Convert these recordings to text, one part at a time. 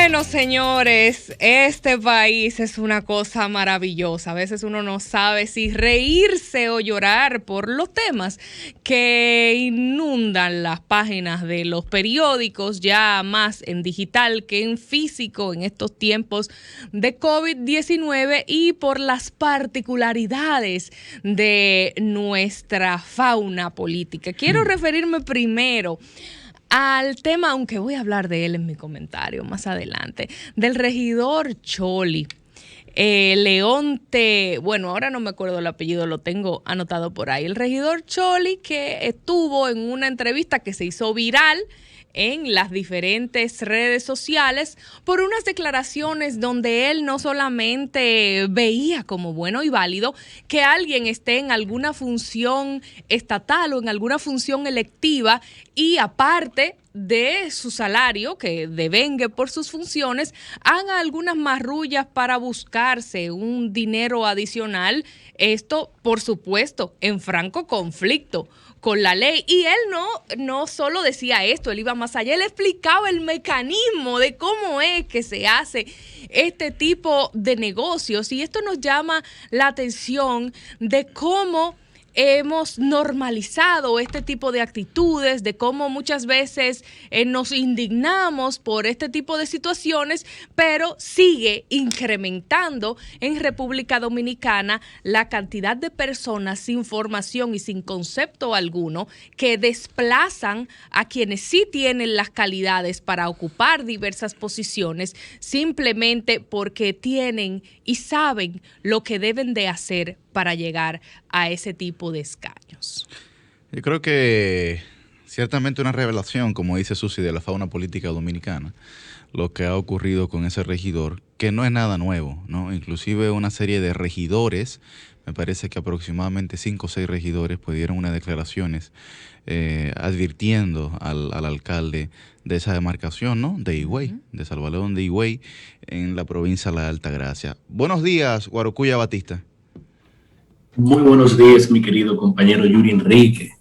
Bueno, señores, este país es una cosa maravillosa. A veces uno no sabe si reírse o llorar por los temas que inundan las páginas de los periódicos, ya más en digital que en físico en estos tiempos de COVID-19, y por las particularidades de nuestra fauna política. Quiero referirme primero al tema, aunque voy a hablar de él en mi comentario más adelante, del regidor Choli. Leonte, bueno, ahora no me acuerdo el apellido, lo tengo anotado por ahí. El regidor Choli, que estuvo en una entrevista que se hizo viral en las diferentes redes sociales por unas declaraciones donde él no solamente veía como bueno y válido que alguien esté en alguna función estatal o en alguna función electiva y aparte de su salario, que devengue por sus funciones, haga algunas marrullas para buscarse un dinero adicional. Esto, por supuesto, en franco conflicto con la ley. Y él no solo decía esto, él iba más allá, él explicaba el mecanismo de cómo es que se hace este tipo de negocios. Y esto nos llama la atención de cómo hemos normalizado este tipo de actitudes, de cómo muchas veces nos indignamos por este tipo de situaciones, pero sigue incrementando en República Dominicana la cantidad de personas sin formación y sin concepto alguno que desplazan a quienes sí tienen las calidades para ocupar diversas posiciones simplemente porque tienen y saben lo que deben de hacer para llegar a ese tipo de escaños. Yo creo que ciertamente una revelación, como dice Susi, de la fauna política dominicana, lo que ha ocurrido con ese regidor, que no es nada nuevo, ¿no? Inclusive una serie de regidores, me parece que aproximadamente 5 o 6 regidores pues dieron unas declaraciones advirtiendo al alcalde de esa demarcación, ¿no? De Higüey, de Salvador de Higüey, en la provincia de la Altagracia. Buenos días, Guarocuya Batista. Muy buenos días, mi querido compañero Yuri Enrique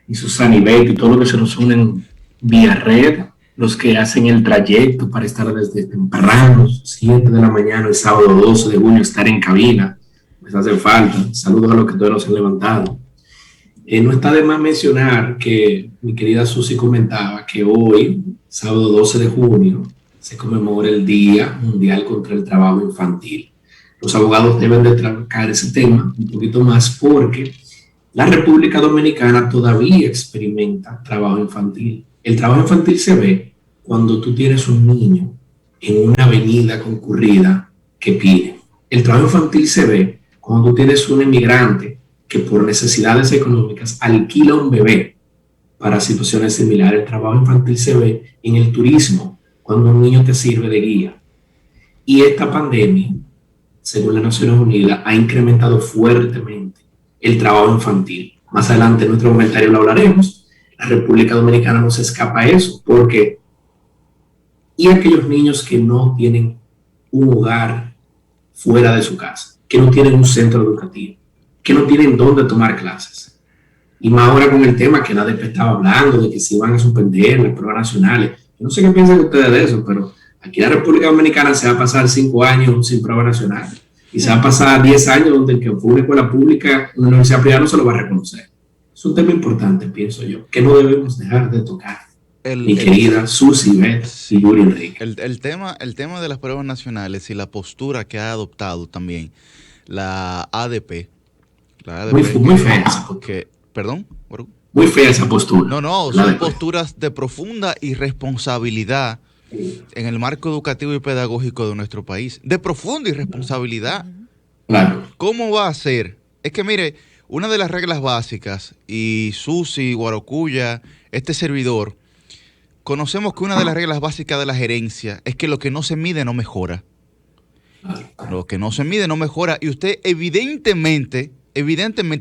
y Susana y Betty, y todos los que se nos unen vía red, los que hacen el trayecto para estar desde temprano, 7 de la mañana, el sábado 12 de junio, estar en cabina, pues hace falta. Saludos a los que todavía no se han levantado. No está de más mencionar que mi querida Susi comentaba que hoy, sábado 12 de junio, se conmemora el Día Mundial contra el Trabajo Infantil. Los abogados deben de trabajar ese tema un poquito más porque la República Dominicana todavía experimenta trabajo infantil. El trabajo infantil se ve cuando tú tienes un niño en una avenida concurrida que pide. El trabajo infantil se ve cuando tú tienes un emigrante que por necesidades económicas alquila un bebé para situaciones similares. El trabajo infantil se ve en el turismo, cuando un niño te sirve de guía. Y esta pandemia, según las Naciones Unidas, ha incrementado fuertemente el trabajo infantil. Más adelante en nuestro comentario lo hablaremos. La República Dominicana no se escapa a eso, porque y aquellos niños que no tienen un hogar fuera de su casa, que no tienen un centro educativo, que no tienen dónde tomar clases. Y más ahora con el tema que la ADP estaba hablando de que se iban a suspender las pruebas nacionales. Yo no sé qué piensan ustedes de eso, pero aquí en la República Dominicana se va a pasar 5 años sin prueba nacional. Y se va a pasar 10 años donde el que fue una escuela pública, una universidad privada no se lo va a reconocer. Es un tema importante, pienso yo, que no debemos dejar de tocar. Mi querida Susi, Beth y Yuri Enrique. El tema de las pruebas nacionales y la postura que ha adoptado también la ADP. Muy fea esa postura. ¿Perdón? Muy fea esa postura. No, son posturas de profunda irresponsabilidad en el marco educativo y pedagógico de nuestro país. De profunda irresponsabilidad. Claro. ¿Cómo va a ser? Es que mire, una de las reglas básicas, y Susi, Guarocuya, este servidor, conocemos que una de las reglas básicas de la gerencia es que lo que no se mide no mejora. Lo que no se mide no mejora. Y usted evidentemente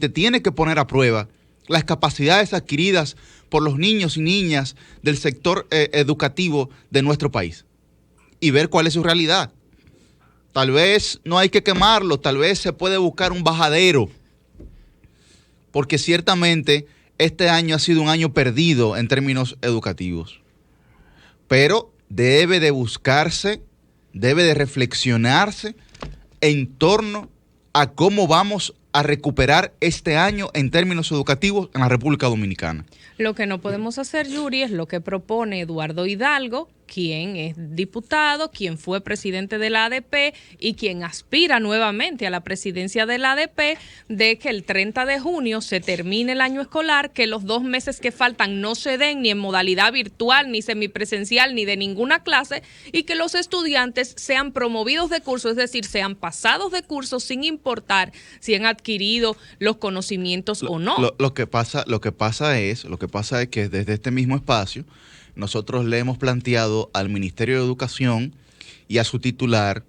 tiene que poner a prueba las capacidades adquiridas por los niños y niñas del sector educativo de nuestro país y ver cuál es su realidad. Tal vez no hay que quemarlo, tal vez se puede buscar un bajadero, porque ciertamente este año ha sido un año perdido en términos educativos. Pero debe de buscarse, debe de reflexionarse en torno a cómo vamos a recuperar este año en términos educativos en la República Dominicana. Lo que no podemos hacer, Yuri, es lo que propone Eduardo Hidalgo, quien es diputado, quien fue presidente de la ADP y quien aspira nuevamente a la presidencia de la ADP, de que el 30 de junio se termine el año escolar, que los 2 meses que faltan no se den ni en modalidad virtual, ni semipresencial, ni de ninguna clase, y que los estudiantes sean promovidos de curso, es decir, sean pasados de curso sin importar si han adquirido los conocimientos o no. Lo que pasa es que desde este mismo espacio nosotros le hemos planteado al Ministerio de Educación y a su titular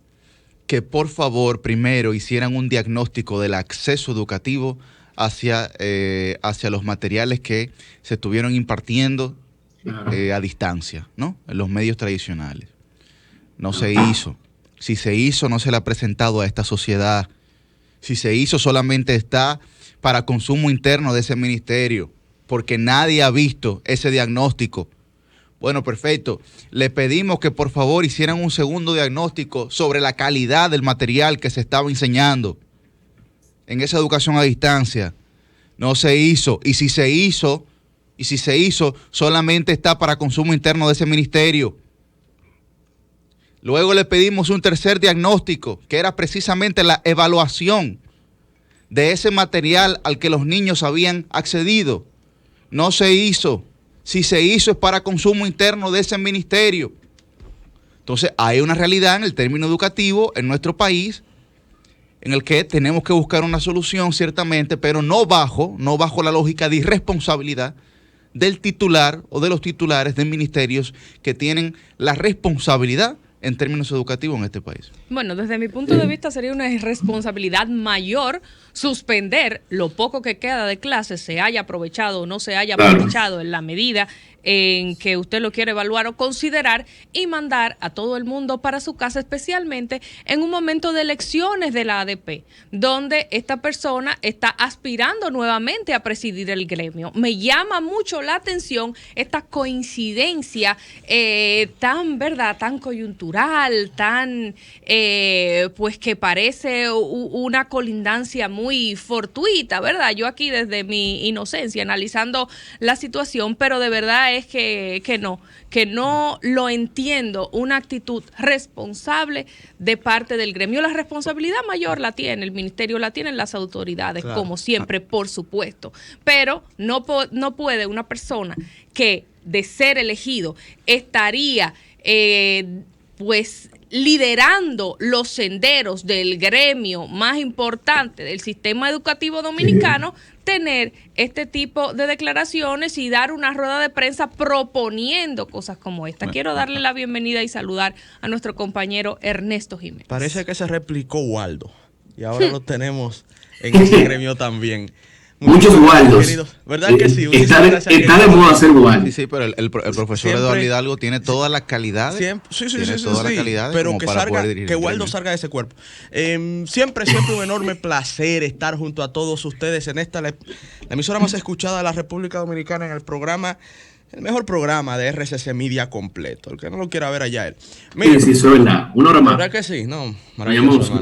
que por favor primero hicieran un diagnóstico del acceso educativo hacia los materiales que se estuvieron impartiendo a distancia, ¿no? En los medios tradicionales. No se hizo. Si se hizo, no se le ha presentado a esta sociedad. Si se hizo, solamente está para consumo interno de ese ministerio, porque nadie ha visto ese diagnóstico. Bueno, perfecto. Le pedimos que por favor hicieran un segundo diagnóstico sobre la calidad del material que se estaba enseñando en esa educación a distancia. No se hizo. Y si se hizo, solamente está para consumo interno de ese ministerio. Luego le pedimos un tercer diagnóstico, que era precisamente la evaluación de ese material al que los niños habían accedido. No se hizo. Si se hizo es para consumo interno de ese ministerio. Entonces hay una realidad en el término educativo en nuestro país en el que tenemos que buscar una solución ciertamente, pero no bajo la lógica de irresponsabilidad del titular o de los titulares de ministerios que tienen la responsabilidad en términos educativos en este país. Bueno, desde mi punto de vista sería una irresponsabilidad mayor suspender lo poco que queda de clases, se haya aprovechado o no se haya aprovechado en la medida en que usted lo quiere evaluar o considerar, y mandar a todo el mundo para su casa, especialmente en un momento de elecciones de la ADP, donde esta persona está aspirando nuevamente a presidir el gremio. Me llama mucho la atención esta coincidencia tan coyuntural, tan pues que parece una colindancia muy fortuita, ¿verdad? Yo aquí desde mi inocencia analizando la situación, pero de verdad es que no lo entiendo, una actitud responsable de parte del gremio. La responsabilidad mayor la tiene el ministerio, la tienen las autoridades, claro, como siempre, por supuesto, pero no puede una persona que de ser elegido estaría pues liderando los senderos del gremio más importante del sistema educativo dominicano, tener este tipo de declaraciones y dar una rueda de prensa proponiendo cosas como esta. Quiero darle la bienvenida y saludar a nuestro compañero Ernesto Jiménez. Parece que se replicó Waldo y ahora lo tenemos en ese gremio también. Muchos Waldos. ¿Verdad que sí? Está de moda ser Waldo. Sí, pero el profesor siempre, Eduardo Hidalgo tiene todas las calidades. Sí, las calidades, pero que Waldo salga de ese cuerpo. Siempre un enorme placer estar junto a todos ustedes en esta la emisora más escuchada de la República Dominicana, en el programa, el mejor programa de RCC Media completo. El que no lo quiera ver allá él. Miren, sí, eso es verdad. Una hora más. ¿Verdad que sí? No, maravilloso.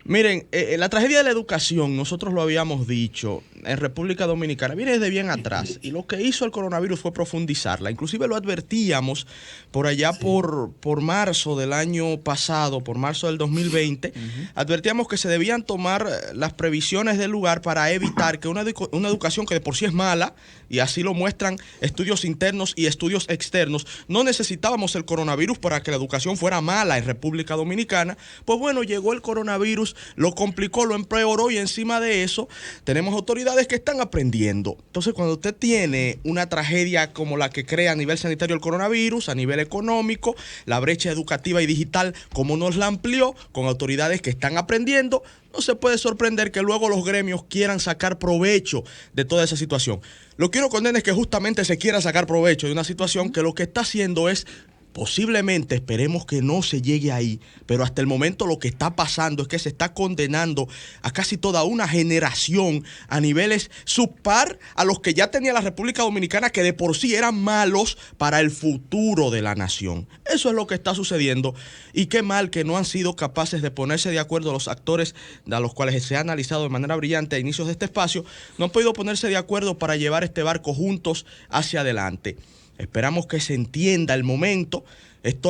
Miren, la tragedia de la educación, nosotros lo habíamos dicho, en República Dominicana viene desde bien atrás, y lo que hizo el coronavirus fue profundizarla. Inclusive lo advertíamos por allá por marzo del año pasado, por marzo del 2020, advertíamos que se debían tomar las previsiones del lugar para evitar que una educación que de por sí es mala, y así lo muestran estudios internos y estudios externos, no necesitábamos el coronavirus para que la educación fuera mala en República Dominicana. Pues bueno, llegó el coronavirus, lo complicó, lo empeoró, y encima de eso tenemos autoridades que están aprendiendo. Entonces, cuando usted tiene una tragedia como la que crea a nivel sanitario el coronavirus, a nivel económico, la brecha educativa y digital como nos la amplió, con autoridades que están aprendiendo, no se puede sorprender que luego los gremios quieran sacar provecho de toda esa situación. Lo que uno condena es que justamente se quiera sacar provecho de una situación que lo que está haciendo es Posiblemente esperemos que no se llegue ahí, pero hasta el momento lo que está pasando es que se está condenando a casi toda una generación a niveles subpar a los que ya tenía la República Dominicana, que de por sí eran malos para el futuro de la nación. Eso es lo que está sucediendo, y qué mal que no han sido capaces de ponerse de acuerdo los actores a los cuales se ha analizado de manera brillante a inicios de este espacio. No han podido ponerse de acuerdo para llevar este barco juntos hacia adelante. Esperamos que se entienda el momento.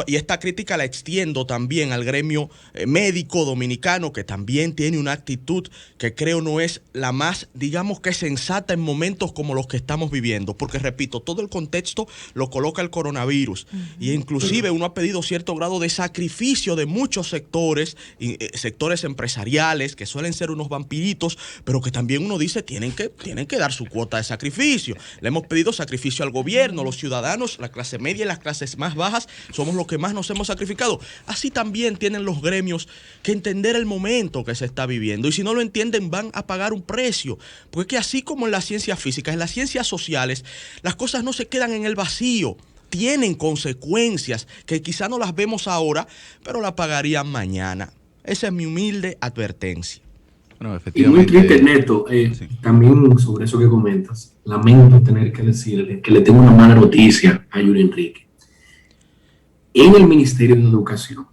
Y esta crítica la extiendo también al gremio médico dominicano, que también tiene una actitud que creo no es la más, digamos que sensata en momentos como los que estamos viviendo, porque repito, todo el contexto lo coloca el coronavirus, y inclusive uno ha pedido cierto grado de sacrificio de muchos sectores, sectores empresariales que suelen ser unos vampiritos, pero que también uno dice tienen que dar su cuota de sacrificio. Le hemos pedido sacrificio al gobierno, los ciudadanos, la clase media y las clases más bajas somos los que más nos hemos sacrificado. Así también tienen los gremios que entender el momento que se está viviendo, y si no lo entienden van a pagar un precio, porque es que así como en las ciencias físicas, en las ciencias sociales, las cosas no se quedan en el vacío, tienen consecuencias que quizá no las vemos ahora, pero las pagarían mañana. Esa es mi humilde advertencia. Bueno, y muy triste, Neto, sí. También sobre eso que comentas, lamento tener que decirle que le tengo una mala noticia a Yuri Enrique. En el Ministerio de Educación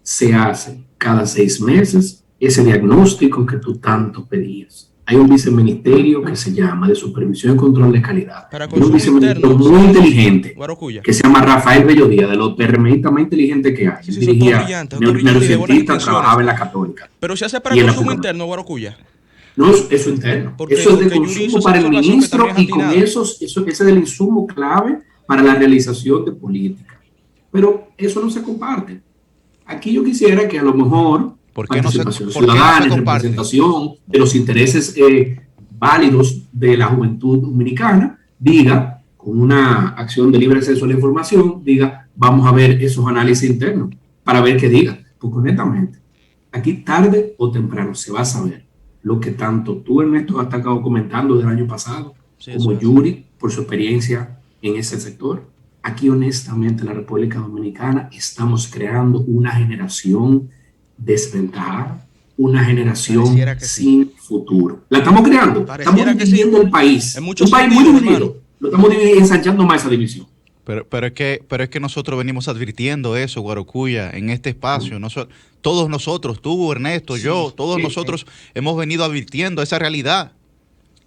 se hace cada 6 meses ese diagnóstico que tú tanto pedías. Hay un viceministerio que se llama de Supervisión y Control de Calidad. Hay un viceministerio muy inteligente que se llama Rafael Bello Díaz, de los PRMistas más inteligentes que hay. Sí, dirigía neurocientista, trabajaba en la Católica. Pero se hace para consumo interno, Guarocuya. No, eso es interno. Eso es de consumo para el ministro, y con eso ese es el insumo clave para la realización de política. Pero eso no se comparte. Aquí yo quisiera que a lo mejor participación ciudadana, representación de los intereses válidos de la juventud dominicana, diga, con una acción de libre acceso a la información, diga, vamos a ver esos análisis internos para ver qué diga. Porque honestamente, aquí tarde o temprano se va a saber lo que tanto tú, Ernesto, has estado comentando del año pasado, como Yuri, por su experiencia en ese sector. Aquí, honestamente, en la República Dominicana estamos creando una generación desventajada, una generación sin futuro. La estamos creando. Estamos dividiendo el país. Un país muy dividido. Lo estamos ensanchando más esa división. Pero es que nosotros venimos advirtiendo eso, Guarocuya, en este espacio. Todos nosotros, tú, Ernesto, yo, todos nosotros hemos venido advirtiendo esa realidad.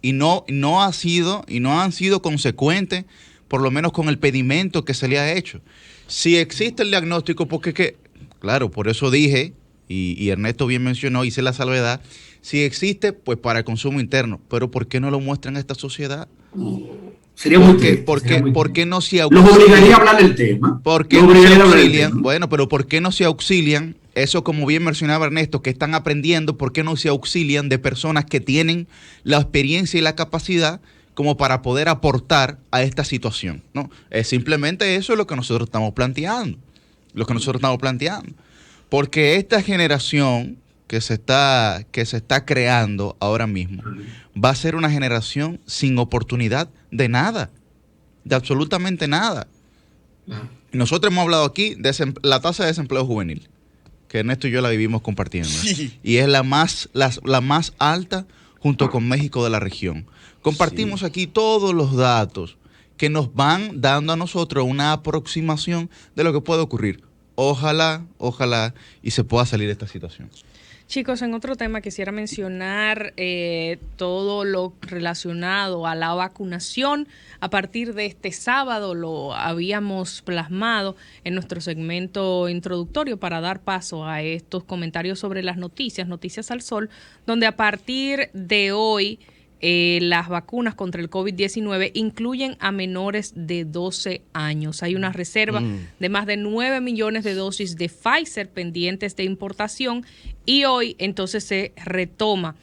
Y no han sido consecuentes, por lo menos con el pedimento que se le ha hecho. Si existe el diagnóstico, porque claro, por eso dije, y Ernesto bien mencionó, hice la salvedad, si existe, pues para el consumo interno, pero ¿por qué no lo muestran a esta sociedad? Sería muy ¿Por qué no se auxilian? Los obligaría a hablar del tema. ¿Por qué no se auxilian? Bueno, pero ¿por qué no se auxilian? Eso, como bien mencionaba Ernesto, que están aprendiendo, ¿por qué no se auxilian de personas que tienen la experiencia y la capacidad como para poder aportar a esta situación? ¿No? Es simplemente eso lo que nosotros estamos planteando. Porque esta generación que se está creando ahora mismo va a ser una generación sin oportunidad de nada, de absolutamente nada. Nosotros hemos hablado aquí de la tasa de desempleo juvenil, que Ernesto y yo la vivimos compartiendo, ¿eh? Y es la más alta junto con México de la región. Compartimos aquí todos los datos que nos van dando a nosotros una aproximación de lo que puede ocurrir. Ojalá y se pueda salir de esta situación. Chicos, en otro tema quisiera mencionar todo lo relacionado a la vacunación. A partir de este sábado lo habíamos plasmado en nuestro segmento introductorio para dar paso a estos comentarios sobre las noticias al sol, donde a partir de hoy las vacunas contra el COVID-19 incluyen a menores de 12 años. Hay una reserva de más de 9 millones de dosis de Pfizer pendientes de importación, y hoy entonces se retoma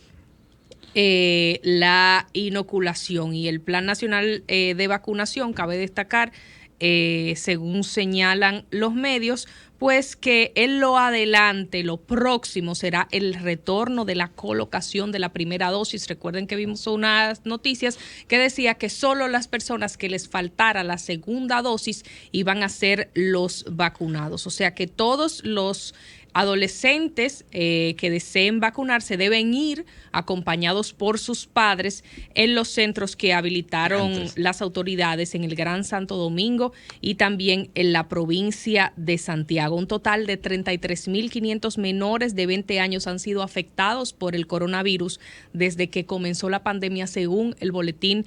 la inoculación. Y el Plan Nacional de Vacunación, cabe destacar, según señalan los medios, pues que en lo adelante, lo próximo será el retorno de la colocación de la primera dosis. Recuerden que vimos unas noticias que decía que solo las personas que les faltara la segunda dosis iban a ser los vacunados. O sea que todos los adolescentes que deseen vacunarse deben ir acompañados por sus padres en los centros que habilitaron las autoridades en el Gran Santo Domingo y también en la provincia de Santiago. Un total de 33.500 menores de 20 años han sido afectados por el coronavirus desde que comenzó la pandemia, según el boletín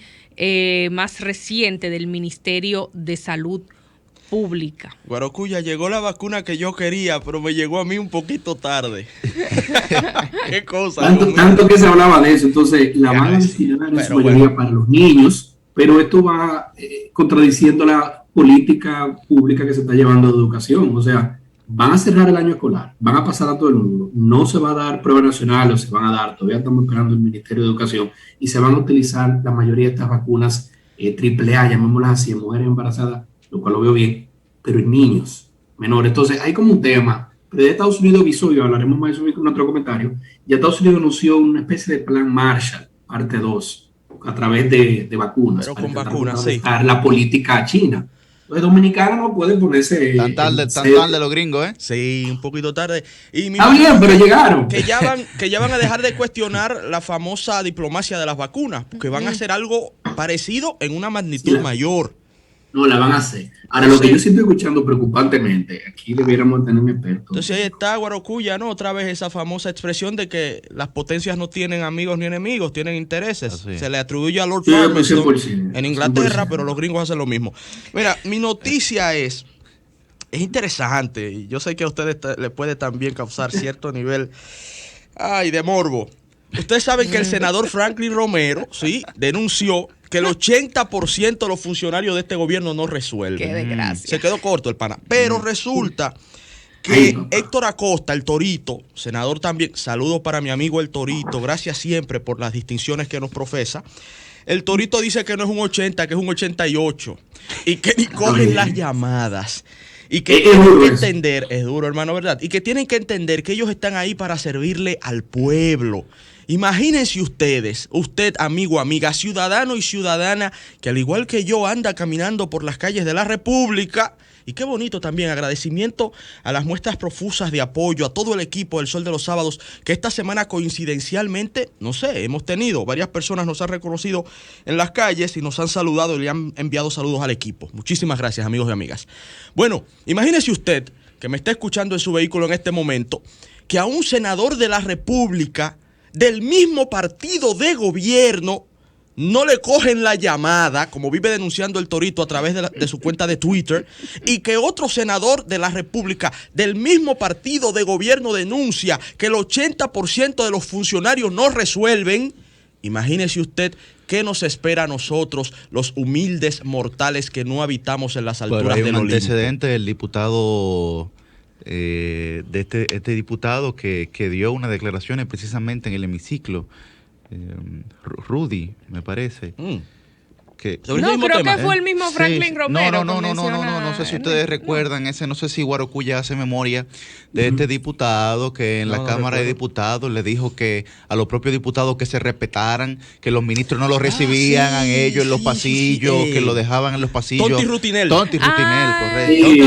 más reciente del Ministerio de Salud Pública. Guarocuya, llegó la vacuna que yo quería, pero me llegó a mí un poquito tarde. Qué cosa. Tanto que se hablaba de eso, entonces la van a destinar en su mayoría para los niños, pero esto va contradiciendo la política pública que se está llevando de educación. O sea, van a cerrar el año escolar, van a pasar a todo el mundo, no se va a dar prueba nacional o se van a dar, todavía estamos esperando el Ministerio de Educación, y se van a utilizar la mayoría de estas vacunas AAA, llamémoslas así, en mujeres embarazadas, lo cual lo veo bien, pero en niños menores. Entonces hay como un tema, pero de Estados Unidos avisó, y hablaremos más de eso en otro comentario, ya Estados Unidos anunció una especie de plan Marshall, parte 2, a través de vacunas. Pero con vacunas, sí. La política china. Los dominicanos no pueden ponerse... Tan tarde los gringos, ¿eh? Sí, un poquito tarde. Y está bien, pero llegaron. Que ya van a dejar de cuestionar la famosa diplomacia de las vacunas, porque van a hacer algo parecido en una magnitud mayor. No, la van a hacer. Ahora, lo que yo siento escuchando preocupantemente, aquí debiéramos tener un experto. Entonces ahí está, Guarocuya, ¿no? Otra vez esa famosa expresión de que las potencias no tienen amigos ni enemigos, tienen intereses. Así. Se le atribuye a Lord Palmerston 100%, en Inglaterra, 100%. pero los gringos hacen lo mismo. Mira, mi noticia es interesante, y yo sé que a ustedes le puede también causar cierto nivel de morbo. Ustedes saben que el senador Franklin Romero, sí, denunció que el 80% de los funcionarios de este gobierno no resuelven. Qué desgracia. Se quedó corto el pana. Pero resulta que Héctor Acosta, el Torito, senador también, saludo para mi amigo el Torito, gracias siempre por las distinciones que nos profesa. El Torito dice que no es un 80, que es un 88 y que ni cogen las llamadas. Y que tienen que entender, es duro, hermano, ¿verdad? Y que tienen que entender que ellos están ahí para servirle al pueblo. Imagínense ustedes, usted, amigo, amiga, ciudadano y ciudadana, que al igual que yo anda caminando por las calles de la República. Y qué bonito también, agradecimiento a las muestras profusas de apoyo, a todo el equipo del Sol de los Sábados, que esta semana coincidencialmente, no sé, hemos tenido, varias personas nos han reconocido en las calles y nos han saludado y le han enviado saludos al equipo. Muchísimas gracias, amigos y amigas. Bueno, imagínese usted, que me está escuchando en su vehículo en este momento, que a un senador de la República, del mismo partido de gobierno, no le cogen la llamada, como vive denunciando el Torito a través de su cuenta de Twitter, y que otro senador de la República del mismo partido de gobierno denuncia que el 80% de los funcionarios no resuelven. Imagínese usted qué nos espera a nosotros, los humildes mortales que no habitamos en las alturas del Olimpo. Hay un antecedente del diputado... de este diputado que dio unas declaraciones precisamente en el hemiciclo, Rudy, me parece. Creo que fue el mismo Franklin Romero. No sé si ustedes recuerdan ese, no sé si Guarocuya hace memoria de este diputado que en la Cámara de Diputados le dijo que a los propios diputados que se respetaran, que los ministros no los recibían a ellos en los pasillos, que lo dejaban en los pasillos. Tonti Rutinel, correcto.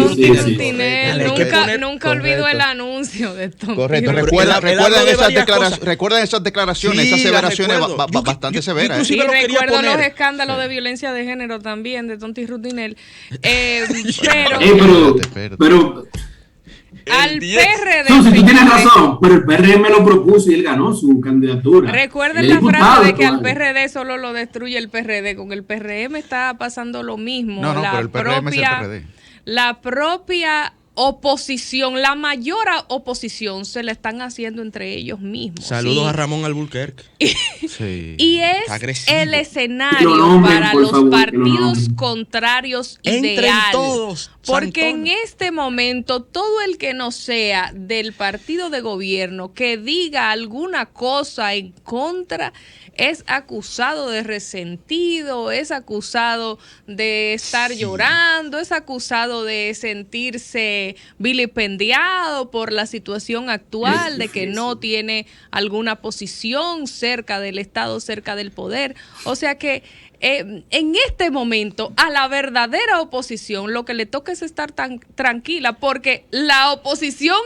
Tonti Rutinel. Nunca olvido el anuncio de Tonti. Correcto. Recuerdan esas declaraciones, esas aseveraciones bastante severas. Y recuerdo los escándalos de violencia de género también de Tonti Rutinel. Pero al PRD. Susi, tú tienes razón, pero el PRM lo propuso y él ganó su candidatura. Recuerden la frase de que al PRD solo lo destruye el PRD. Con el PRM está pasando lo mismo. Pero el PRM es el PRD. La propia oposición, la mayor oposición se la están haciendo entre ellos mismos. Saludos ¿sí? a Ramón Alburquerque. Sí. Y es agresivo. el escenario para los partidos contrarios Entren ideal. todos, Porque santones. en este momento todo el que no sea del partido de gobierno que diga alguna cosa en contra es acusado de resentido, es acusado de estar llorando, es acusado de sentirse vilipendiado por la situación actual, de que no tiene alguna posición cerca del Estado, cerca del poder. O sea que en este momento a la verdadera oposición lo que le toca es estar tan tranquila, porque la oposición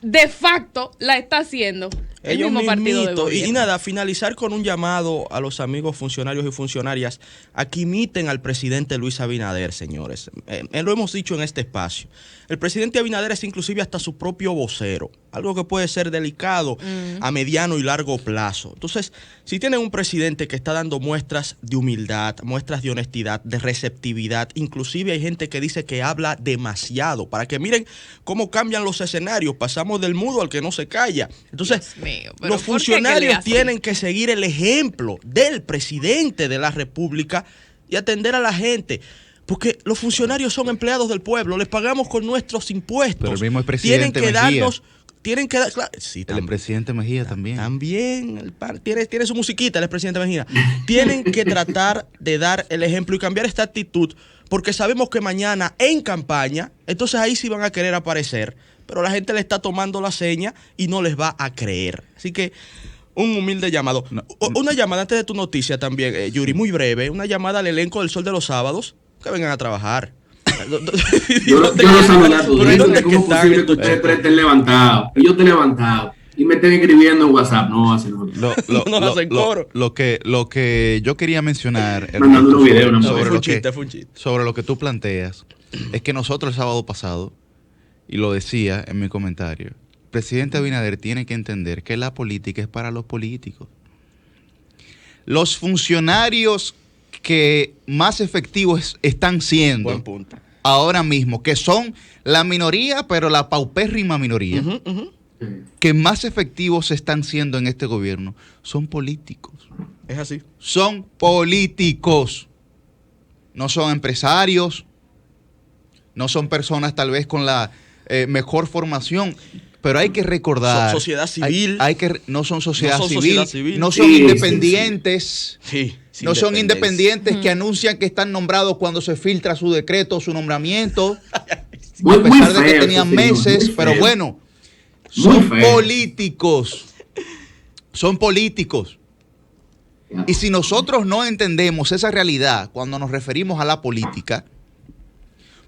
de facto la está haciendo el Ellos mismo partido de mismitos. gobierno. Y nada, finalizar con un llamado a los amigos funcionarios y funcionarias a que imiten al presidente Luis Abinader, señores. Lo hemos dicho en este espacio. El presidente Abinader es inclusive hasta su propio vocero, algo que puede ser delicado a mediano y largo plazo. Entonces, si tienen un presidente que está dando muestras de humildad, muestras de honestidad, de receptividad, inclusive hay gente que dice que habla demasiado, para que miren cómo cambian los escenarios, pasamos del mudo al que no se calla. Entonces, Dios mío, pero los ¿por qué que le funcionarios hacen? tienen que seguir el ejemplo del presidente de la República y atender a la gente. Porque los funcionarios son empleados del pueblo, les pagamos con nuestros impuestos. Pero el mismo presidente tienen que Mejía. darnos, tienen que dar, claro, sí, El presidente Mejía también. también, tiene su musiquita el presidente Mejía. Tienen que tratar de dar el ejemplo y cambiar esta actitud, porque sabemos que mañana en campaña, entonces ahí sí van a querer aparecer, pero la gente le está tomando la seña y no les va a creer. Así que un humilde llamado. Una llamada antes de tu noticia también, Yuri, muy breve, una llamada al elenco del Sol de los Sábados, que vengan a trabajar. Yo los saludo a todos. ¿Cómo es posible que ustedes tres estén levantados? Y yo esté levantado. Y me estén escribiendo en WhatsApp. No, así no. No hacen coro. Lo que yo quería mencionar Mandando unos videos, una sobre, mujer. Fue un chiste. sobre lo que tú planteas es que nosotros el sábado pasado, y lo decía en mi comentario, el presidente Abinader tiene que entender que la política es para los políticos. Los funcionarios que más efectivos están siendo Buen punto. ahora mismo, que son la minoría, pero la paupérrima minoría, que más efectivos están siendo en este gobierno, son políticos. Es así. Son políticos. No son empresarios, no son personas tal vez con la mejor formación, pero hay que recordar. Sociedad civil. No son sociedad No son civil, sociedad civil. no son Sí, independientes. Sí. No son independientes que anuncian que están nombrados cuando se filtra su decreto, su nombramiento, a pesar de que tenían meses, pero bueno, son políticos. Son políticos. Y si nosotros no entendemos esa realidad cuando nos referimos a la política,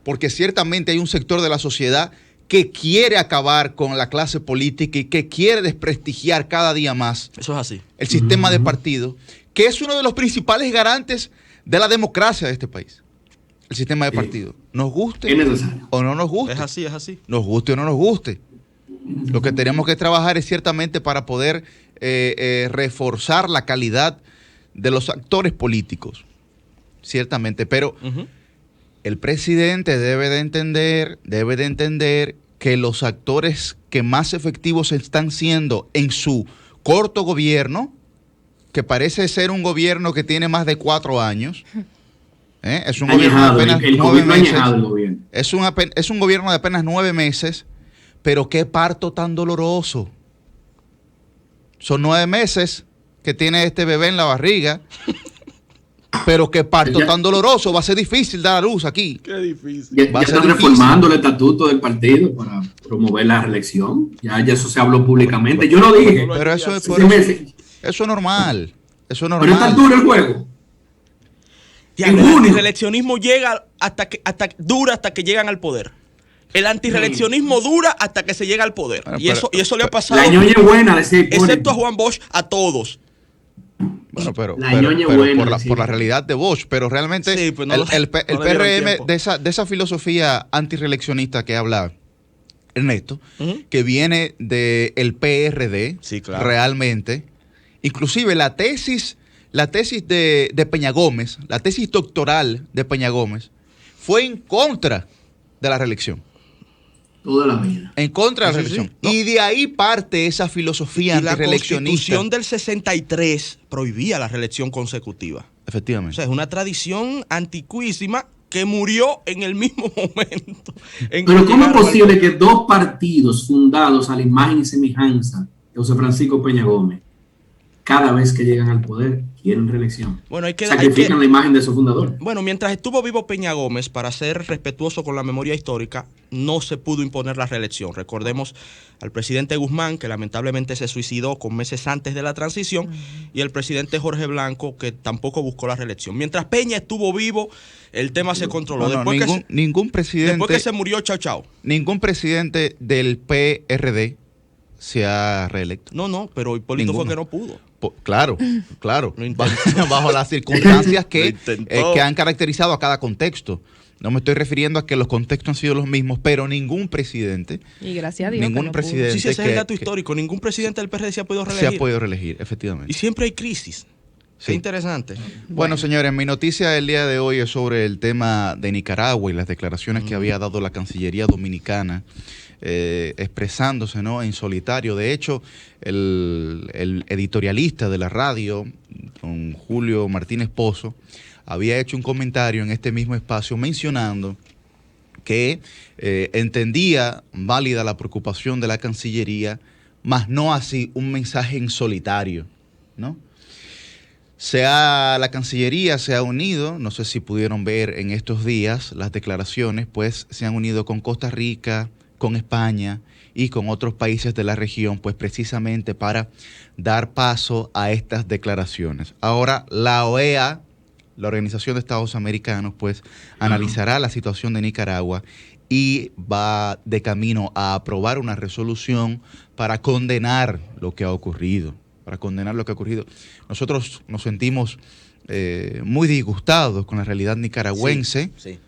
porque ciertamente hay un sector de la sociedad que quiere acabar con la clase política y que quiere desprestigiar cada día más Eso es así. el sistema de partidos, que es uno de los principales garantes de la democracia de este país. El sistema de partidos. Nos guste Es necesario. o no nos guste. Es así, es así. Nos guste o no nos guste. Lo que tenemos que trabajar es ciertamente para poder reforzar la calidad de los actores políticos. Ciertamente. Pero el presidente debe de entender que los actores que más efectivos están siendo en su corto gobierno, que parece ser un gobierno que tiene más de 4 años, es un gobierno de apenas 9 meses. Es un gobierno de apenas 9 meses, pero qué parto tan doloroso. Son 9 meses que tiene este bebé en la barriga, pero qué parto tan doloroso. Va a ser difícil dar a luz aquí. Qué difícil. Ya están reformando el estatuto del partido para promover la reelección. Ya eso se habló públicamente. Yo lo dije. Pero eso es normal. Eso es normal. Pero está duro el juego. El antirreeleccionismo llega dura hasta que llegan al poder. El antirreeleccionismo dura hasta que se llega al poder. Bueno, y eso le ha pasado. La ñoña es buena, decir, excepto a Juan Bosch, a todos. Bueno, pero buena, por la realidad de Bosch, pero realmente Sí, pues el no le dieron PRM tiempo. de esa filosofía antirreeleccionista que habla Ernesto, que viene del PRD, Sí, claro. realmente, inclusive la tesis de Peña Gómez, la tesis doctoral de Peña Gómez, fue en contra de la reelección. Toda la vida. En contra de la reelección. Sí. No. Y de ahí parte esa filosofía antirreeleccionista. La Constitución del 63 prohibía la reelección consecutiva. Efectivamente. O sea, es una tradición antiquísima que murió en el mismo momento. Pero ¿cómo es posible que dos partidos fundados a la imagen y semejanza de José Francisco Peña Gómez, cada vez que llegan al poder, quieren reelección? Bueno, sacrifican la imagen de su fundador. Bueno, mientras estuvo vivo Peña Gómez, para ser respetuoso con la memoria histórica, no se pudo imponer la reelección. Recordemos al presidente Guzmán, que lamentablemente se suicidó con meses antes de la transición, y el presidente Jorge Blanco, que tampoco buscó la reelección. Mientras Peña estuvo vivo, el tema se controló. Ningún presidente... Después que se murió, chao. Ningún presidente del PRD se ha reelecto. No, pero Hipólito fue que no pudo. Claro. Bajo las circunstancias que han caracterizado a cada contexto. No me estoy refiriendo a que los contextos han sido los mismos, pero ningún presidente. Y gracias a Dios. Ningún presidente. Sí, ese es el dato histórico. Ningún presidente del PRD se ha podido reelegir. Se ha podido reelegir, efectivamente. Y siempre hay crisis. Sí. Es interesante. Bueno, señores, mi noticia del día de hoy es sobre el tema de Nicaragua y las declaraciones que había dado la Cancillería Dominicana, expresándose, ¿no?, en solitario. De hecho, el editorialista de la radio, don Julio Martínez Pozo, había hecho un comentario en este mismo espacio mencionando que entendía válida la preocupación de la Cancillería, mas no así un mensaje en solitario, ¿no? La Cancillería se ha unido, no sé si pudieron ver en estos días las declaraciones, pues se han unido con Costa Rica, con España y con otros países de la región, pues precisamente para dar paso a estas declaraciones. Ahora la OEA, la Organización de Estados Americanos, pues analizará la situación de Nicaragua y va de camino a aprobar una resolución para condenar lo que ha ocurrido. Nosotros nos sentimos muy disgustados con la realidad nicaragüense, sí.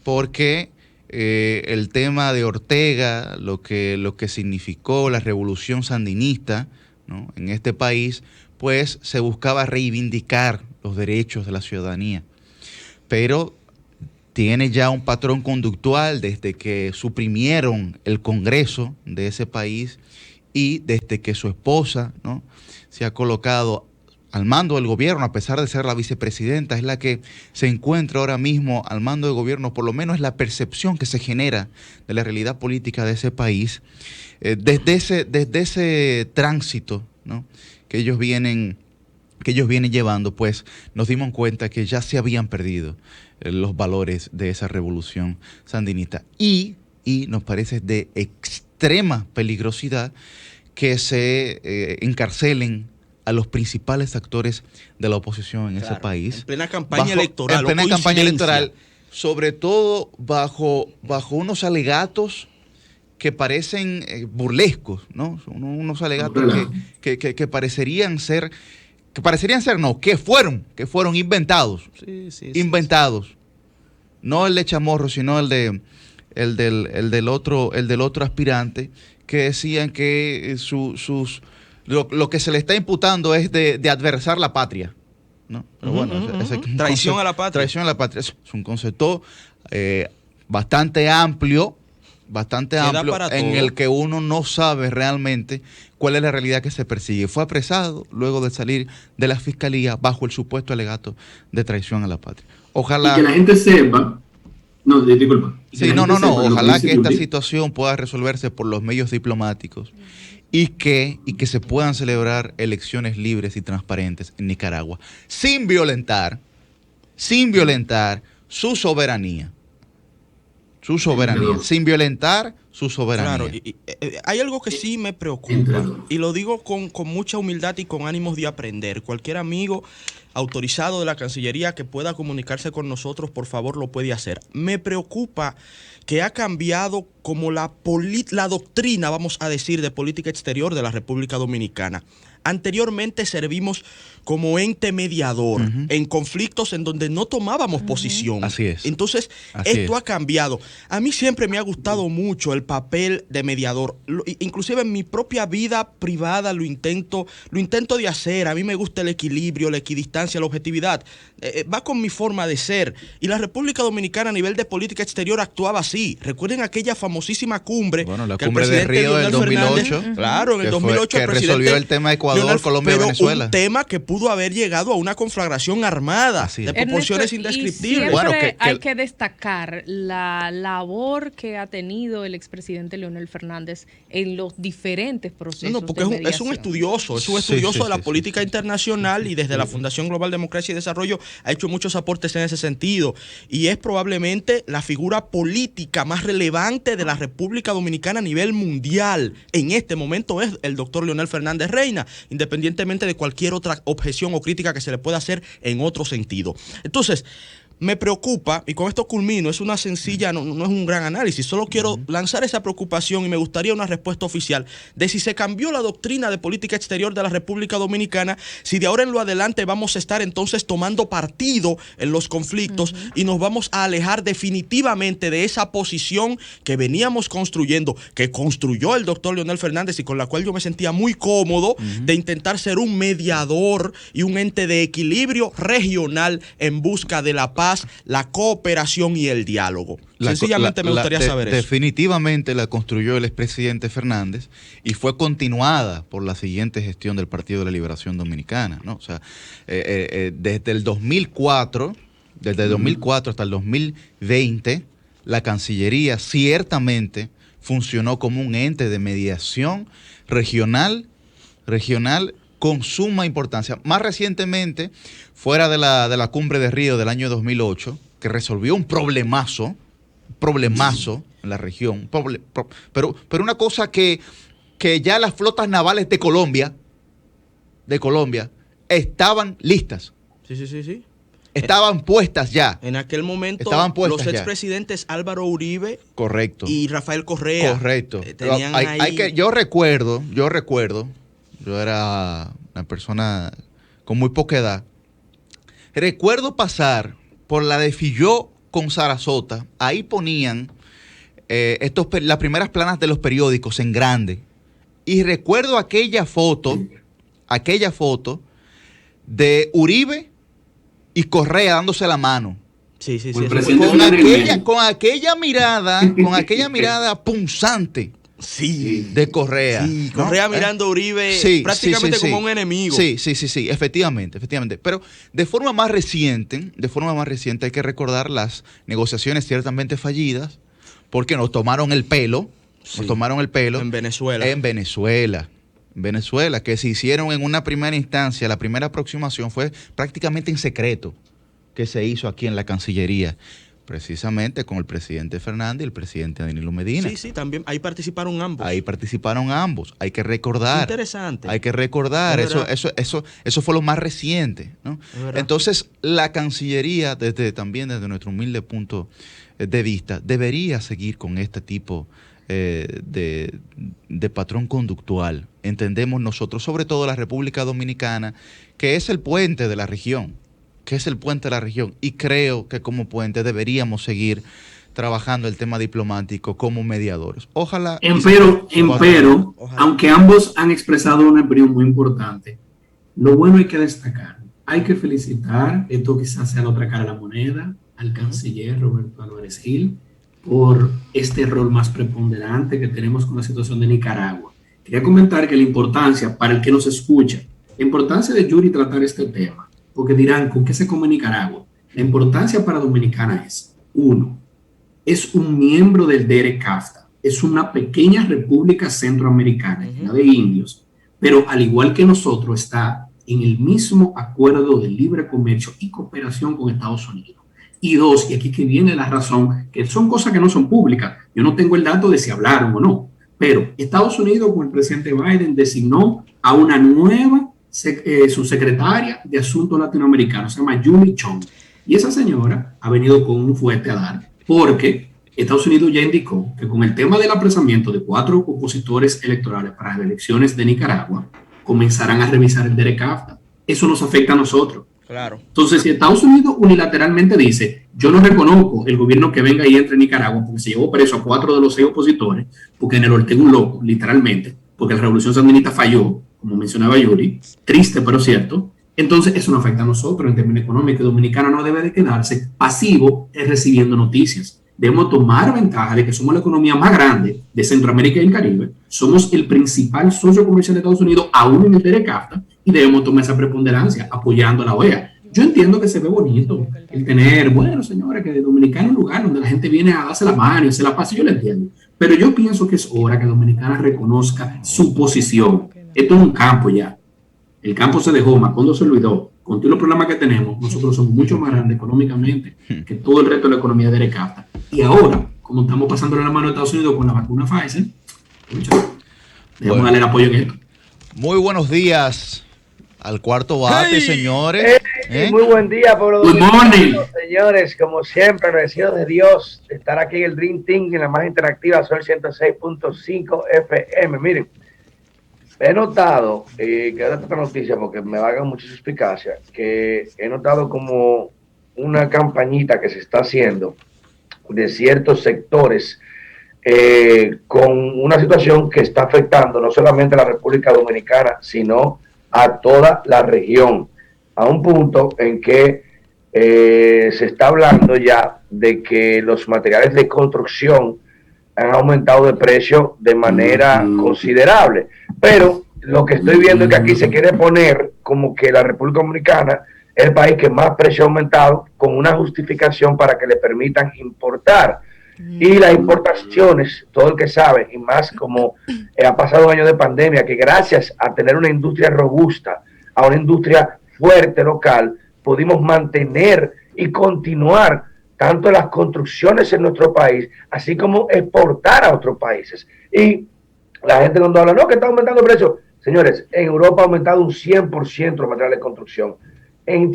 Porque el tema de Ortega, lo que significó la revolución sandinista, ¿no?, en este país, pues se buscaba reivindicar los derechos de la ciudadanía. Pero tiene ya un patrón conductual desde que suprimieron el Congreso de ese país y desde que su esposa, ¿no?, se ha colocado al mando del gobierno, a pesar de ser la vicepresidenta, es la que se encuentra ahora mismo al mando del gobierno, por lo menos es la percepción que se genera de la realidad política de ese país. Desde ese tránsito, ¿no?, que ellos vienen llevando, pues nos dimos cuenta que ya se habían perdido los valores de esa revolución sandinista. Y nos parece de extrema peligrosidad que se encarcelen a los principales actores de la oposición en ese país. En plena campaña electoral. En plena campaña electoral, sobre todo bajo unos alegatos que parecen burlescos, ¿no? Unos alegatos que parecerían ser, que fueron inventados. Inventados. Sí. No el de Chamorro, sino el del otro aspirante, que decían que lo que se le está imputando es de adversar la patria, ¿no? Pero bueno, traición a la patria. Traición a la patria es un concepto bastante amplio, en el que uno no sabe realmente cuál es la realidad que se persigue. Fue apresado luego de salir de la fiscalía bajo el supuesto alegato de traición a la patria. Ojalá... Y que la gente sepa... No, disculpa. Sí, ojalá que esta situación pueda resolverse por los medios diplomáticos y que se puedan celebrar elecciones libres y transparentes en Nicaragua, sin violentar su soberanía. Sin violentar su soberanía. Claro, y hay algo que sí me preocupa, y lo digo con mucha humildad y con ánimos de aprender. Cualquier amigo autorizado de la Cancillería que pueda comunicarse con nosotros, por favor, lo puede hacer. Me preocupa que ha cambiado como la doctrina, vamos a decir, de política exterior de la República Dominicana. Anteriormente servimos como ente mediador en conflictos en donde no tomábamos posición. Así es. Entonces, esto ha cambiado. A mí siempre me ha gustado mucho el papel de mediador. Inclusive en mi propia vida privada lo intento de hacer. A mí me gusta el equilibrio, la equidistancia, la objetividad. Va con mi forma de ser. Y la República Dominicana a nivel de política exterior actuaba así. Recuerden aquella famosísima cumbre. Bueno, la que cumbre el de presidente Río del Leonel 2008. Fernández, claro, en el 2008 que el presidente resolvió el tema de Ecuador, Colombia y Venezuela. Un tema que pudo haber llegado a una conflagración armada de proporciones indescriptibles. Bueno, hay que destacar la labor que ha tenido el expresidente Leonel Fernández en los diferentes procesos. Porque es un estudioso, de la política internacional y desde la Fundación Global Democracia y Desarrollo ha hecho muchos aportes en ese sentido. Y es probablemente la figura política más relevante de la República Dominicana a nivel mundial. En este momento es el doctor Leonel Fernández Reina, independientemente de cualquier otra objeción o crítica que se le pueda hacer en otro sentido. Entonces, me preocupa, y con esto culmino, es una sencilla, no es un gran análisis, solo quiero lanzar esa preocupación y me gustaría una respuesta oficial de si se cambió la doctrina de política exterior de la República Dominicana, si de ahora en lo adelante vamos a estar entonces tomando partido en los conflictos y nos vamos a alejar definitivamente de esa posición que veníamos construyendo, que construyó el doctor Leonel Fernández y con la cual yo me sentía muy cómodo, de intentar ser un mediador y un ente de equilibrio regional en busca de la paz, la cooperación y el diálogo. Sencillamente me gustaría saber eso. Definitivamente la construyó el expresidente Fernández y fue continuada por la siguiente gestión del Partido de la Liberación Dominicana, ¿no? O sea, desde el 2004 hasta el 2020, la Cancillería ciertamente funcionó como un ente de mediación regional con suma importancia. Más recientemente, fuera de la cumbre de Río del año 2008, que resolvió un problemazo en la región, pero una cosa que ya las flotas navales de Colombia estaban listas. Sí. Estaban puestas ya. En aquel momento, los expresidentes Álvaro Uribe, correcto, y Rafael Correa, correcto, tenían yo recuerdo, yo era una persona con muy poca edad. Recuerdo pasar por la de Filló con Sarasota. Ahí ponían las primeras planas de los periódicos en grande. Y recuerdo aquella foto de Uribe y Correa dándose la mano. Sí. Con aquella mirada punzante. Sí. De Correa. Sí, Correa mirando a Uribe prácticamente como un enemigo. Sí, efectivamente. Pero de forma más reciente hay que recordar las negociaciones ciertamente fallidas, porque nos tomaron el pelo. En Venezuela, que se hicieron en una primera instancia. La primera aproximación fue prácticamente en secreto que se hizo aquí en la Cancillería, precisamente con el presidente Fernández y el presidente Danilo Medina. Sí, también ahí participaron ambos. Hay que recordar. Interesante. Hay que recordar. Eso fue lo más reciente, ¿no? Entonces, la Cancillería, desde nuestro humilde punto de vista, debería seguir con este tipo de patrón conductual. Entendemos nosotros, sobre todo la República Dominicana, que es el puente de la región. Y creo que como puente deberíamos seguir trabajando el tema diplomático como mediadores. Ojalá. Empero, aunque ambos han expresado una opinión muy importante, lo bueno hay que destacar. Hay que felicitar, esto quizás sea la otra cara de la moneda, al canciller Roberto Álvarez Gil por este rol más preponderante que tenemos con la situación de Nicaragua. Quería comentar que la importancia, para el que nos escucha, la importancia de Yuri tratar este tema, porque dirán, ¿con qué se come Nicaragua? La importancia para Dominicana es, 1, es un miembro del DERE-CAFTA, es una pequeña república centroamericana, llena de indios, pero al igual que nosotros está en el mismo acuerdo de libre comercio y cooperación con Estados Unidos. Y 2, y aquí que viene la razón, que son cosas que no son públicas, yo no tengo el dato de si hablaron o no, pero Estados Unidos con el presidente Biden designó a una nueva subsecretaria de Asuntos Latinoamericanos, se llama Yumi Chong. Y esa señora ha venido con un fuerte a dar, porque Estados Unidos ya indicó que con el tema del apresamiento de 4 opositores electorales para las elecciones de Nicaragua, comenzarán a revisar el DERECAFTA. Eso nos afecta a nosotros. Claro. Entonces, si Estados Unidos unilateralmente dice, yo no reconozco el gobierno que venga y entre en Nicaragua porque se llevó preso a 4 de los 6 opositores, porque en el Ortega un loco, literalmente, porque la revolución sandinista falló, como mencionaba Yuri, triste pero cierto, entonces eso nos afecta a nosotros en términos económicos. El dominicano no debe de quedarse pasivo recibiendo noticias. Debemos tomar ventaja de que somos la economía más grande de Centroamérica y el Caribe, somos el principal socio comercial de Estados Unidos, aún en el DERECAFTA, y debemos tomar esa preponderancia apoyando a la OEA. Yo entiendo que se ve bonito el tener, bueno, señores, que de Dominicana es un lugar donde la gente viene a darse la mano y se la pasa, yo lo entiendo. Pero yo pienso que es hora que Dominicana reconozca su posición. Esto es un campo ya. El campo se dejó, Macondo se olvidó. Con todos los problemas que tenemos, nosotros somos mucho más grandes económicamente que todo el resto de la economía de DERECAFTA. Y ahora, como estamos pasándole la mano a Estados Unidos con la vacuna Pfizer, debemos darle el apoyo en esto. Muy buenos días al cuarto bate, señores. Muy buen día, pueblo dominicano. Señores, como siempre, agradecidos de Dios de estar aquí en el Dream Team, en la más interactiva, Sol 106.5 FM. Miren, he notado, que ahora esta noticia porque me va a dar mucha suspicacia, que he notado como una campañita que se está haciendo de ciertos sectores con una situación que está afectando no solamente a la República Dominicana, sino a toda la región, a un punto en que se está hablando ya de que los materiales de construcción han aumentado de precio de manera considerable. Pero lo que estoy viendo es que aquí se quiere poner como que la República Dominicana es el país que más precio ha aumentado, con una justificación para que le permitan importar. Y las importaciones, todo el que sabe, y más como ha pasado un año de pandemia, que gracias a tener una industria robusta, a una industria fuerte local, pudimos mantener y continuar tanto las construcciones en nuestro país, así como exportar a otros países. Y la gente cuando habla, no, que está aumentando el precio. Señores, en Europa ha aumentado un 100% los materiales de construcción.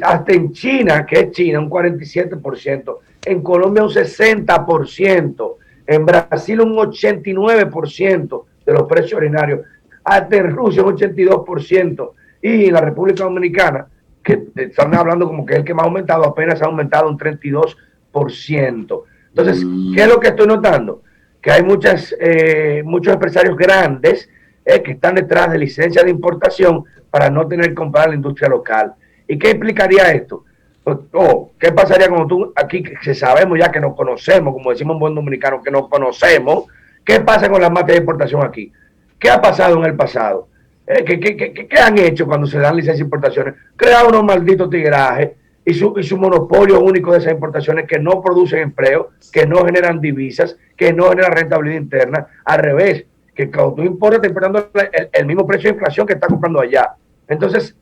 Hasta en China, que es China, un 47%. En Colombia un 60%. En Brasil un 89% de los precios ordinarios. Hasta en Rusia un 82%. Y en la República Dominicana, que están hablando como que es el que más ha aumentado, apenas ha aumentado un 32%. Entonces, ¿qué es lo que estoy notando? Que hay muchos empresarios grandes que están detrás de licencias de importación para no tener que comprar la industria local. ¿Y qué implicaría esto? Pues, ¿qué pasaría cuando tú aquí, que sabemos ya que nos conocemos, como decimos un buen dominicano, que nos conocemos? ¿Qué pasa con las materias de importación aquí? ¿Qué ha pasado en el pasado? ¿Qué han hecho cuando se dan licencias de importaciones? Crear unos malditos tigrajes y su monopolio único de esas importaciones que no producen empleo, que no generan divisas, que no generan rentabilidad interna. Al revés, que cuando tú importas, te importando el mismo precio de inflación que está comprando allá. Entonces,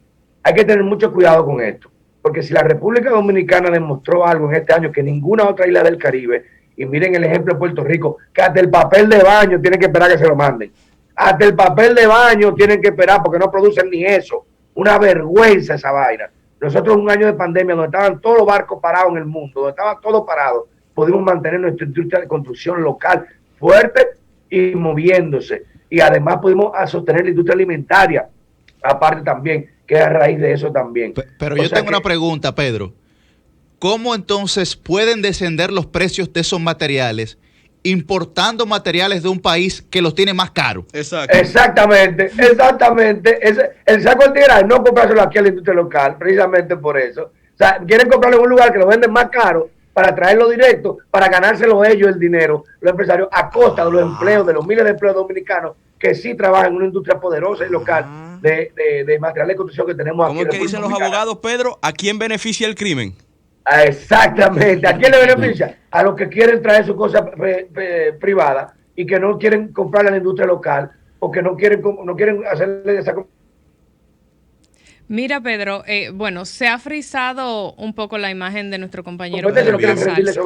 hay que tener mucho cuidado con esto, porque si la República Dominicana demostró algo en este año que ninguna otra isla del Caribe, y miren el ejemplo de Puerto Rico, que hasta el papel de baño tienen que esperar que se lo manden. Hasta el papel de baño tienen que esperar porque no producen ni eso. Una vergüenza esa vaina. Nosotros en un año de pandemia donde estaban todos los barcos parados en el mundo, donde estaba todo parado, pudimos mantener nuestra industria de construcción local fuerte y moviéndose. Y además pudimos sostener la industria alimentaria, aparte también, que es a raíz de eso también. Pero yo tengo una pregunta, Pedro. ¿Cómo entonces pueden descender los precios de esos materiales importando materiales de un país que los tiene más caros? Exactamente. El saco del tigre no comprárselo aquí a la industria local, precisamente por eso. O sea, quieren comprarlo en un lugar que lo venden más caro para traerlo directo, para ganárselo ellos el dinero, los empresarios, a costa de los empleos, de los miles de empleos dominicanos que sí trabajan en una industria poderosa y local de materiales de construcción que tenemos aquí. ¿Cómo es que dicen los abogados, Pedro? ¿A quién beneficia el crimen? Exactamente. ¿A quién le beneficia? A los que quieren traer su cosa privada y que no quieren comprarla en la industria local o que no quieren hacerle esa. Mira, Pedro, bueno, se ha frisado un poco la imagen de nuestro compañero Pedro Casals,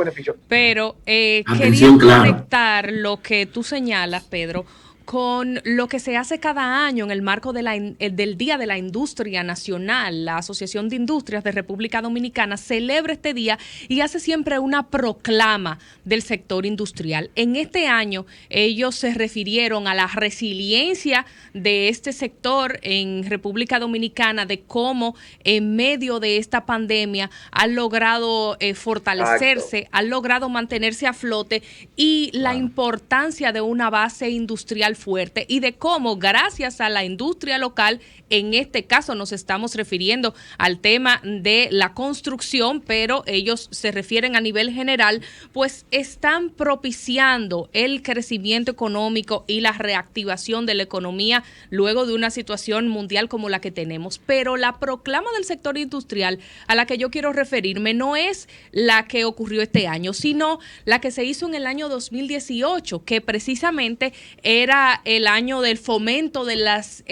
pero quería conectar lo que tú señalas, Pedro, con lo que se hace cada año en el marco del Día de la Industria Nacional. La Asociación de Industrias de República Dominicana celebra este día y hace siempre una proclama del sector industrial. En este año ellos se refirieron a la resiliencia de este sector en República Dominicana, de cómo en medio de esta pandemia han logrado fortalecerse, han logrado mantenerse a flote, y la importancia de una base industrial fuerte, y de cómo gracias a la industria local, en este caso nos estamos refiriendo al tema de la construcción, pero ellos se refieren a nivel general, pues están propiciando el crecimiento económico y la reactivación de la economía luego de una situación mundial como la que tenemos. Pero la proclama del sector industrial a la que yo quiero referirme no es la que ocurrió este año, sino la que se hizo en el año 2018, que precisamente era el año del fomento de las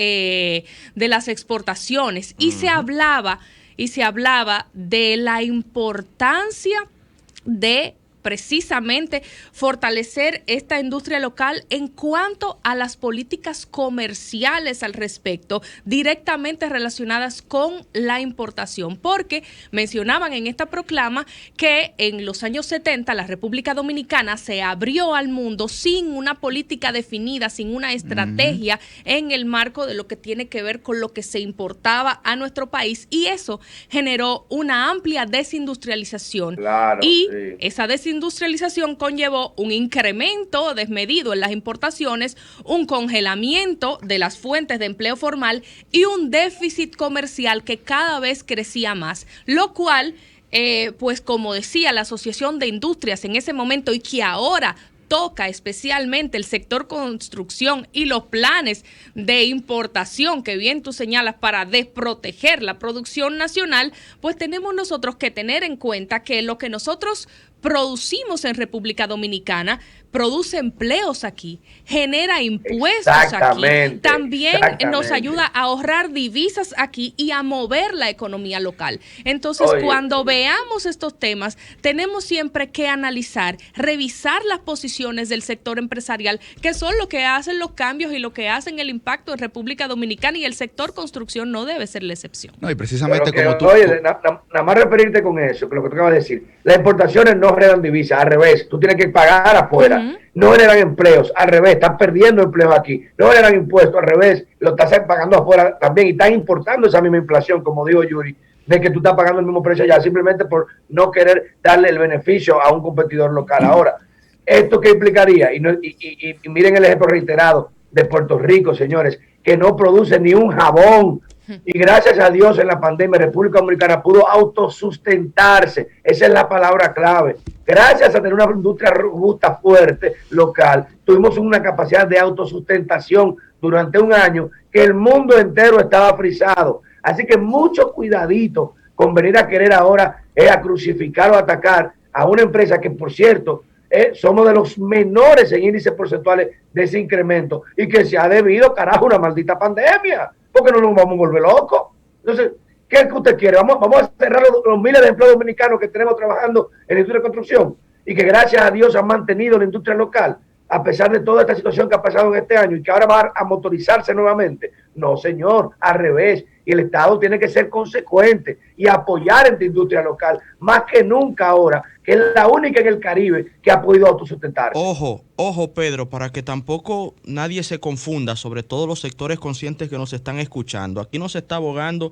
exportaciones, y se hablaba de la importancia de precisamente fortalecer esta industria local en cuanto a las políticas comerciales al respecto, directamente relacionadas con la importación, porque mencionaban en esta proclama que en los años 70 la República Dominicana se abrió al mundo sin una política definida, sin una estrategia en el marco de lo que tiene que ver con lo que se importaba a nuestro país, y eso generó una amplia desindustrialización. Claro, y sí. Esa desindustrialización conllevó un incremento desmedido en las importaciones, un congelamiento de las fuentes de empleo formal y un déficit comercial que cada vez crecía más, lo cual, pues como decía la Asociación de Industrias en ese momento, y que ahora toca especialmente el sector construcción y los planes de importación que bien tú señalas para desproteger la producción nacional, pues tenemos nosotros que tener en cuenta que lo que nosotros producimos en República Dominicana produce empleos aquí, genera impuestos aquí, también nos ayuda a ahorrar divisas aquí y a mover la economía local. Entonces, cuando veamos estos temas, tenemos siempre que analizar, revisar las posiciones del sector empresarial, que son lo que hacen los cambios y lo que hacen el impacto en República Dominicana, y el sector construcción no debe ser la excepción. No, y precisamente que, como tú... Oye, nada más referirte con eso, que lo que tú acabas de decir, las importaciones no generan divisas, al revés, tú tienes que pagar afuera. No generan empleos, al revés, están perdiendo empleos aquí, no generan impuestos, al revés, lo estás pagando afuera también, y están importando esa misma inflación, como dijo Yuri, de que tú estás pagando el mismo precio allá, simplemente por no querer darle el beneficio a un competidor local. Ahora, ¿esto qué implicaría? Y miren el ejemplo reiterado de Puerto Rico, señores, que no produce ni un jabón, y gracias a Dios en la pandemia República Dominicana pudo autosustentarse. Esa es la palabra clave. Gracias a tener una industria robusta, fuerte, local, tuvimos una capacidad de autosustentación durante un año que el mundo entero estaba frisado. Así que mucho cuidadito con venir a querer ahora a crucificar o atacar a una empresa que, por cierto, somos de los menores en índices porcentuales de ese incremento, y que se ha debido, carajo, a una maldita pandemia, porque no nos vamos a volver locos. Entonces, ¿qué es que usted quiere? Vamos a cerrar los miles de empleos dominicanos que tenemos trabajando en la industria de construcción, y que gracias a Dios han mantenido la industria local, a pesar de toda esta situación que ha pasado en este año, y que ahora va a motorizarse nuevamente. No, señor, al revés. Y el Estado tiene que ser consecuente y apoyar esta industria local, más que nunca ahora, que es la única en el Caribe que ha podido autosustentarse. Ojo, Pedro, para que tampoco nadie se confunda, sobre todo los sectores conscientes que nos están escuchando. Aquí no se está abogando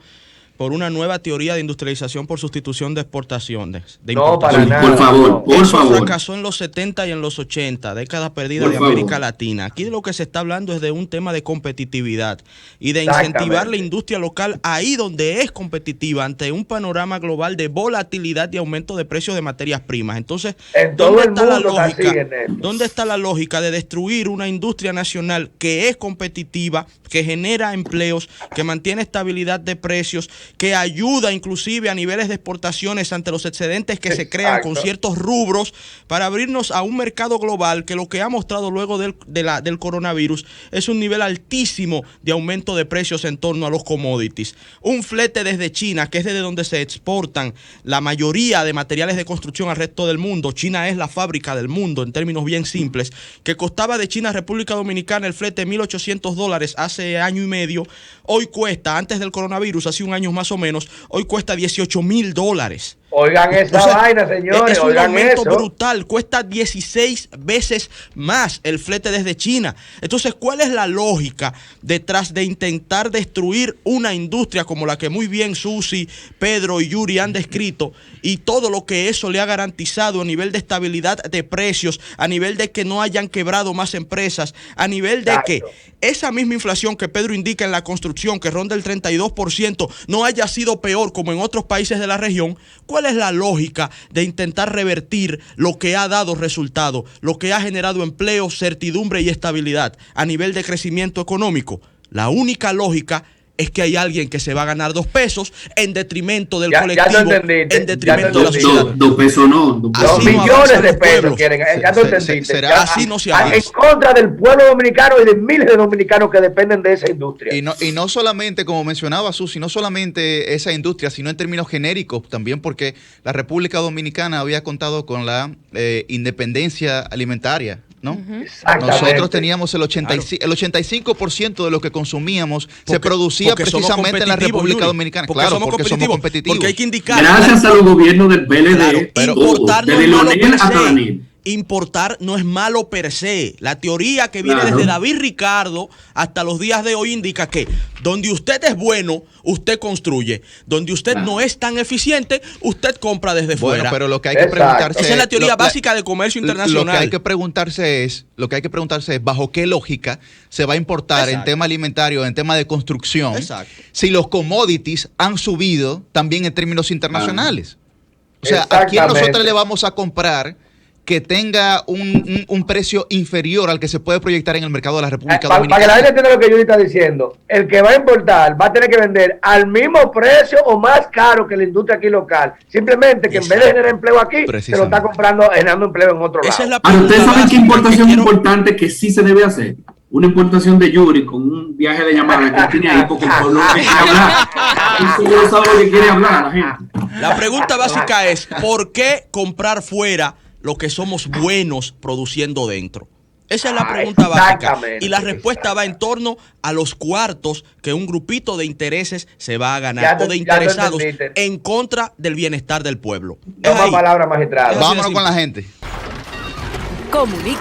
por una nueva teoría de industrialización por sustitución de exportaciones. No, para nada. Por favor. Eso fracasó en los 70 y en los 80, décadas perdidas de América Latina. Aquí de lo que se está hablando es de un tema de competitividad y de incentivar la industria local ahí donde es competitiva ante un panorama global de volatilidad y aumento de precios de materias primas. Entonces, ¿dónde está la lógica de destruir una industria nacional que es competitiva, que genera empleos, que mantiene estabilidad de precios, que ayuda inclusive a niveles de exportaciones ante los excedentes que se crean con ciertos rubros para abrirnos a un mercado global que lo que ha mostrado luego del coronavirus es un nivel altísimo de aumento de precios en torno a los commodities. Un flete desde China, que es desde donde se exportan la mayoría de materiales de construcción al resto del mundo. China es la fábrica del mundo en términos bien simples, que costaba de China a República Dominicana el flete $1,800 hace año y medio. Hoy cuesta, antes del coronavirus, hace un año más o menos, hoy cuesta $18,000. Oigan esa vaina, señores. Es un oigan aumento eso. brutal. Cuesta 16 veces más el flete desde China. Entonces, ¿cuál es la lógica detrás de intentar destruir una industria como la que muy bien Susi, Pedro y Yuri han descrito, y todo lo que eso le ha garantizado a nivel de estabilidad de precios, a nivel de que no hayan quebrado más empresas, a nivel de que esa misma inflación que Pedro indica en la construcción, que ronda el 32%, no haya sido peor como en otros países de la región? ¿Cuál es la lógica de intentar revertir lo que ha dado resultado, lo que ha generado empleo, certidumbre y estabilidad a nivel de crecimiento económico? La única lógica es que hay alguien que se va a ganar 2 pesos en detrimento del colectivo, en detrimento de la sociedad. 2 pesos no. 2 millones de pesos quieren. Ya lo entendiste. Así no se hace. En contra del pueblo dominicano y de miles de dominicanos que dependen de esa industria. Y no solamente, como mencionaba Susi, no solamente esa industria, sino en términos genéricos también, porque la República Dominicana había contado con la independencia alimentaria, ¿no? Nosotros teníamos el 85% de lo que consumíamos se producía precisamente en la República Dominicana. Claro, porque somos competitivos. Porque hay que indicar. Gracias a los gobiernos del PLD, desde Leonel hasta Daniel. Importar no es malo per se. La teoría que viene desde David Ricardo hasta los días de hoy indica que donde usted es bueno, usted construye. Donde usted no es tan eficiente, usted compra desde fuera. Bueno, pero lo que hay que preguntarse esa es la teoría básica de comercio internacional. Lo que hay que preguntarse es bajo qué lógica se va a importar en tema alimentario, en tema de construcción, si los commodities han subido también en términos internacionales. O sea, ¿a quién nosotros le vamos a comprar que tenga un precio inferior al que se puede proyectar en el mercado de la República Dominicana? Para que la gente entienda lo que Yuri está diciendo, el que va a importar va a tener que vender al mismo precio o más caro que la industria aquí local. Simplemente que en vez de generar empleo aquí, se lo está comprando, generando empleo en otro lado. ¿Ustedes saben qué importación importante que sí se debe hacer? Una importación de Yuri con un viaje de llamada que tiene ahí porque por lo que quiere hablar. No sabe lo que quiere hablar la gente. La pregunta básica es, ¿por qué comprar fuera lo que somos buenos produciendo dentro? Esa es la pregunta básica. Y la respuesta va en torno a los cuartos que un grupito de intereses se va a ganar, o de interesados en contra del bienestar del pueblo. Toma palabra magistrada. Vámonos con la gente.